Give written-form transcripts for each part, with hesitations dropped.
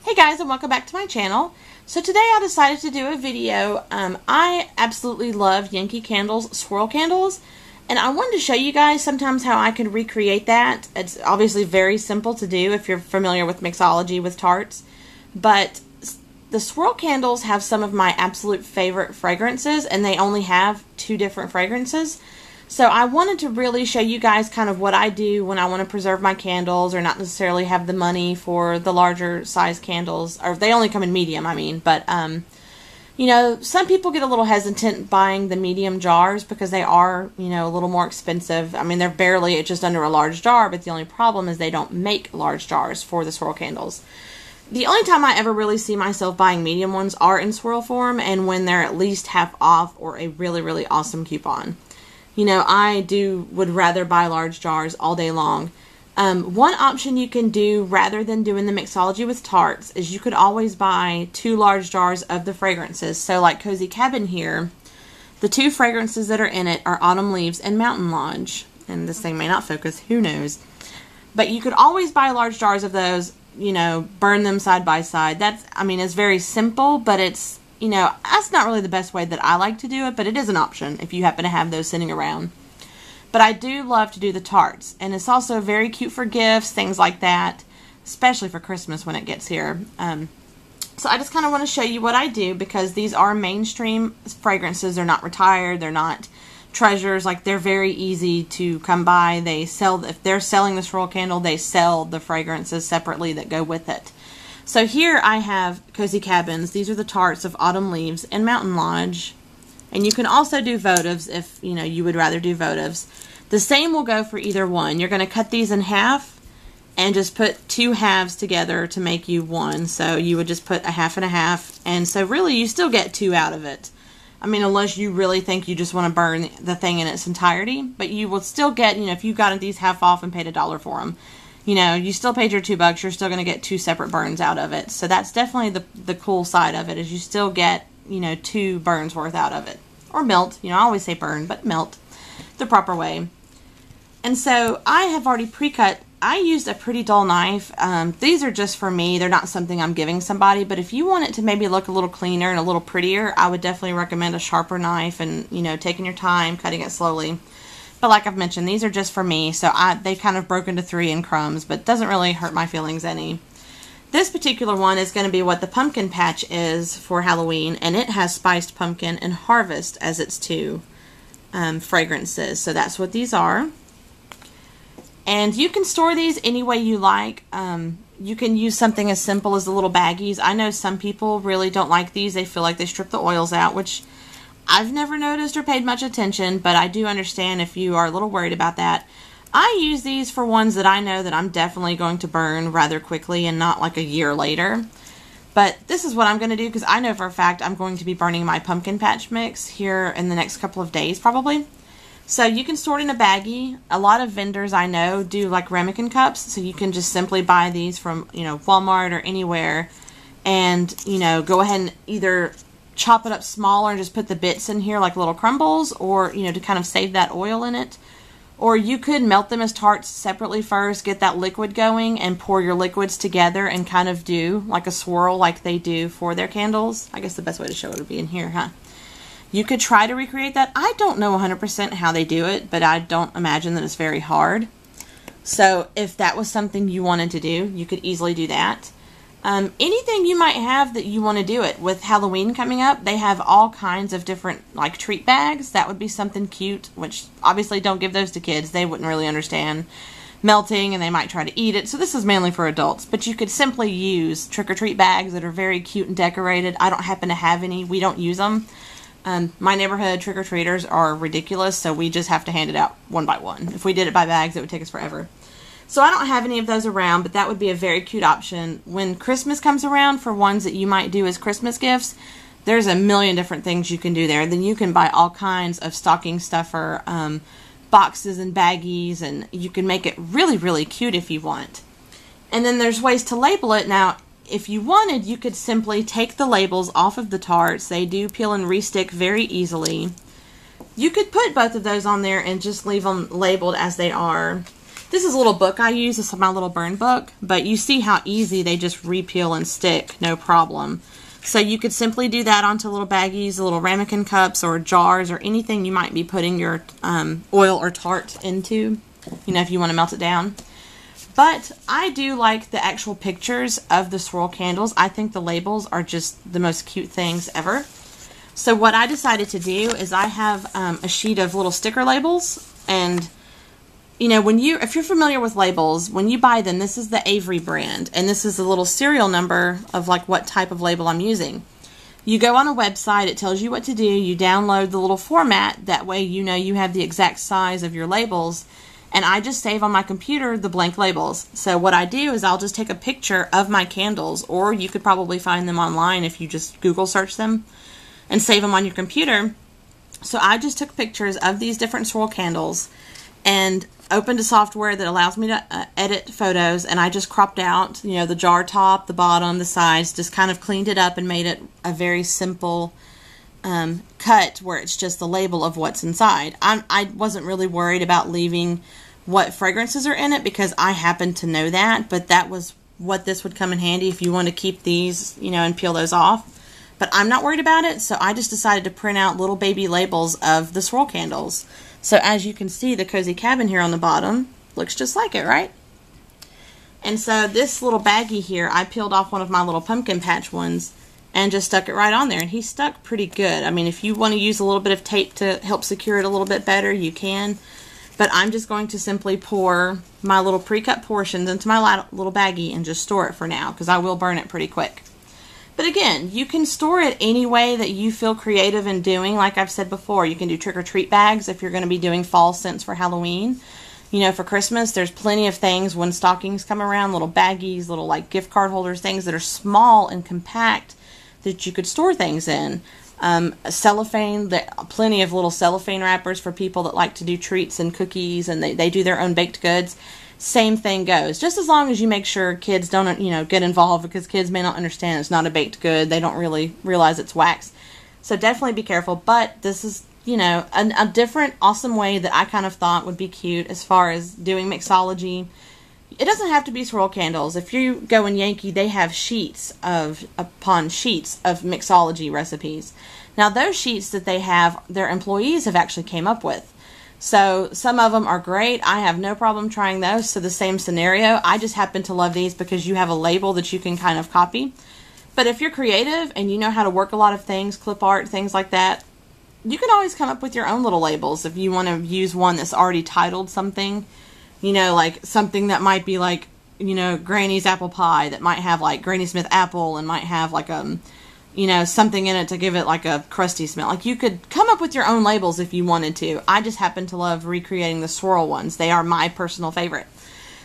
Hey guys, and welcome back to my channel. So today I decided to do a video. I absolutely love Yankee Candle's swirl candles, and I wanted to show you guys sometimes how I can recreate that. It's obviously very simple to do if you're familiar with Mixology with tarts, but the swirl candles have some of my absolute favorite fragrances, and they only have 2 different fragrances. So I wanted to really show you guys kind of what I do when I want to preserve my candles or not necessarily have the money for the larger size candles, or they only come in medium, I mean. But, you know, some people get a little hesitant buying the medium jars because they are, you know, a little more expensive. I mean, they're barely just under a large jar, but the only problem is they don't make large jars for the swirl candles. The only time I ever really see myself buying medium ones are in swirl form and when they're at least half off or a really, really awesome coupon. You know, I would rather buy large jars all day long. One option you can do rather than doing the mixology with tarts is you could always buy 2 large jars of the fragrances. So like Cozy Cabin here, the 2 fragrances that are in it are Autumn Leaves and Mountain Lodge. And this thing may not focus, who knows. But you could always buy large jars of those, you know, burn them side by side. That's, I mean, it's very simple, but it's, you know, that's not really the best way that I like to do it, but it is an option if you happen to have those sitting around. But I do love to do the tarts, and it's also very cute for gifts, things like that, especially for Christmas when it gets here. So I just kind of want to show you what I do because these are mainstream fragrances. They're not retired. They're not treasures. Like, they're very easy to come by. They sell, if they're selling the swirl candle, they sell the fragrances separately that go with it. So here I have Cozy Cabins. These are the tarts of Autumn Leaves and Mountain Lodge. And you can also do votives if, you know, you would rather do votives. The same will go for either one. You're going to cut these in half and just put 2 halves together to make you one. So you would just put a half and a half. And so really you still get 2 out of it. I mean, unless you really think you just want to burn the thing in its entirety. But you will still get, you know, if you got these half off and paid $1 for them, you know, you still paid your $2, you're still going to get 2 separate burns out of it. So that's definitely the cool side of it, is you still get, you know, 2 burns worth out of it. Or melt, you know, I always say burn, but melt the proper way. And so I have already pre-cut. I used a pretty dull knife. These are just for me. They're not something I'm giving somebody, but if you want it to maybe look a little cleaner and a little prettier, I would definitely recommend a sharper knife and, you know, taking your time, cutting it slowly. But like I've mentioned, these are just for me, so they've kind of broken to 3 in crumbs, but it doesn't really hurt my feelings any. This particular one is going to be what the pumpkin patch is for Halloween, and it has spiced pumpkin and harvest as its 2 fragrances. So that's what these are. And you can store these any way you like. You can use something as simple as the little baggies. I know some people really don't like these. They feel like they strip the oils out, which I've never noticed or paid much attention, but I do understand if you are a little worried about that. I use these for ones that I know that I'm definitely going to burn rather quickly and not like a year later. But this is what I'm going to do because I know for a fact I'm going to be burning my pumpkin patch mix here in the next couple of days probably. So you can store it in a baggie. A lot of vendors I know do like ramekin cups, so you can just simply buy these from, you know, Walmart or anywhere and, you know, go ahead and either chop it up smaller and just put the bits in here like little crumbles, or, you know, to kind of save that oil in it. Or you could melt them as tarts separately first, get that liquid going, and pour your liquids together and kind of do like a swirl like they do for their candles. I guess the best way to show it would be in here, huh? You could try to recreate that. I don't know 100% how they do it, but I don't imagine that it's very hard. So if that was something you wanted to do, you could easily do that. Anything you might have that you want to do it. With Halloween coming up, they have all kinds of different like treat bags. That would be something cute, which obviously don't give those to kids. They wouldn't really understand melting and they might try to eat it. So this is mainly for adults, but you could simply use trick-or-treat bags that are very cute and decorated. I don't happen to have any. We don't use them. My neighborhood trick-or-treaters are ridiculous, so we just have to hand it out one by one. If we did it by bags, it would take us forever. So I don't have any of those around, but that would be a very cute option. When Christmas comes around, for ones that you might do as Christmas gifts, there's a million different things you can do there. Then you can buy all kinds of stocking stuffer boxes and baggies, and you can make it really, really cute if you want. And then there's ways to label it. Now, if you wanted, you could simply take the labels off of the tarts. They do peel and restick very easily. You could put both of those on there and just leave them labeled as they are. This is a little book I use. This is my little burn book. But you see how easy they just re-peel and stick, no problem. So you could simply do that onto little baggies, little ramekin cups or jars or anything you might be putting your oil or tart into, you know, if you want to melt it down. But I do like the actual pictures of the swirl candles. I think the labels are just the most cute things ever. So what I decided to do is I have a sheet of little sticker labels, and you know, if you're familiar with labels, when you buy them, this is the Avery brand, and this is the little serial number of like what type of label I'm using. You go on a website, it tells you what to do, you download the little format, that way you know you have the exact size of your labels, and I just save on my computer the blank labels. So what I do is I'll just take a picture of my candles, or you could probably find them online if you just Google search them, and save them on your computer. So I just took pictures of these different swirl candles and opened a software that allows me to edit photos, and I just cropped out, you know, the jar top, the bottom, the sides, just kind of cleaned it up and made it a very simple cut where it's just the label of what's inside. I wasn't really worried about leaving what fragrances are in it because I happen to know that, but that was what this would come in handy if you want to keep these, you know, and peel those off. But I'm not worried about it, so I just decided to print out little baby labels of the swirl candles. So as you can see, the Cozy Cabin here on the bottom looks just like it, right? And so this little baggie here, I peeled off one of my little pumpkin patch ones and just stuck it right on there, and he stuck pretty good. I mean, if you want to use a little bit of tape to help secure it a little bit better, you can. But I'm just going to simply pour my little pre-cut portions into my little baggie and just store it for now, because I will burn it pretty quick. But again, you can store it any way that you feel creative in doing. Like I've said before, you can do trick-or-treat bags if you're going to be doing fall scents for Halloween. You know, for Christmas, there's plenty of things when stockings come around, little baggies, little like gift card holders, things that are small and compact that you could store things in. Cellophane, plenty of little cellophane wrappers for people that like to do treats and cookies, and they do their own baked goods. Same thing goes. Just as long as you make sure kids don't, you know, get involved, because kids may not understand it's not a baked good. They don't really realize it's wax. So definitely be careful. But this is, you know, a different, awesome way that I kind of thought would be cute as far as doing mixology. It doesn't have to be swirl candles. If you go in Yankee, they have sheets upon sheets of mixology recipes. Now those sheets that they have, their employees have actually came up with. So some of them are great. I have no problem trying those. So the same scenario. I just happen to love these because you have a label that you can kind of copy. But if you're creative and you know how to work a lot of things, clip art, things like that, you can always come up with your own little labels if you want to use one that's already titled something. You know, like something that might be like, you know, Granny's apple pie, that might have like Granny Smith apple and might have like you know, something in it to give it like a crusty smell. Like you could come up with your own labels if you wanted to. I just happen to love recreating the swirl ones. They are my personal favorite.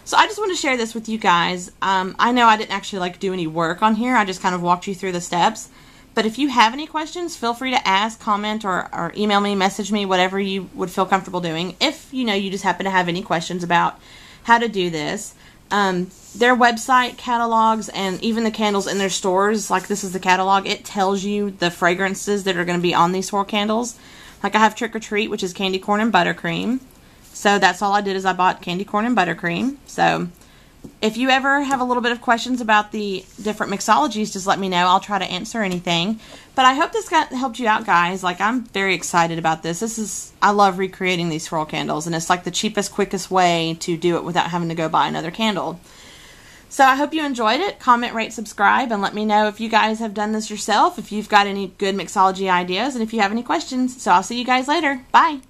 So I just want to share this with you guys. I know I didn't actually like do any work on here. I just kind of walked you through the steps. But if you have any questions, feel free to ask, comment, or email me, message me, whatever you would feel comfortable doing. If, you know, you just happen to have any questions about how to do this. Their website catalogs and even the candles in their stores, like this is the catalog, it tells you the fragrances that are going to be on these swirl candles. Like I have Trick or Treat, which is candy corn and buttercream. So that's all I did is I bought candy corn and buttercream. So if you ever have a little bit of questions about the different mixologies, just let me know. I'll try to answer anything. But I hope this helped you out, guys. Like, I'm very excited about this. I love recreating these swirl candles, and it's like the cheapest, quickest way to do it without having to go buy another candle. So I hope you enjoyed it. Comment, rate, subscribe, and let me know if you guys have done this yourself, if you've got any good mixology ideas, and if you have any questions. So I'll see you guys later. Bye.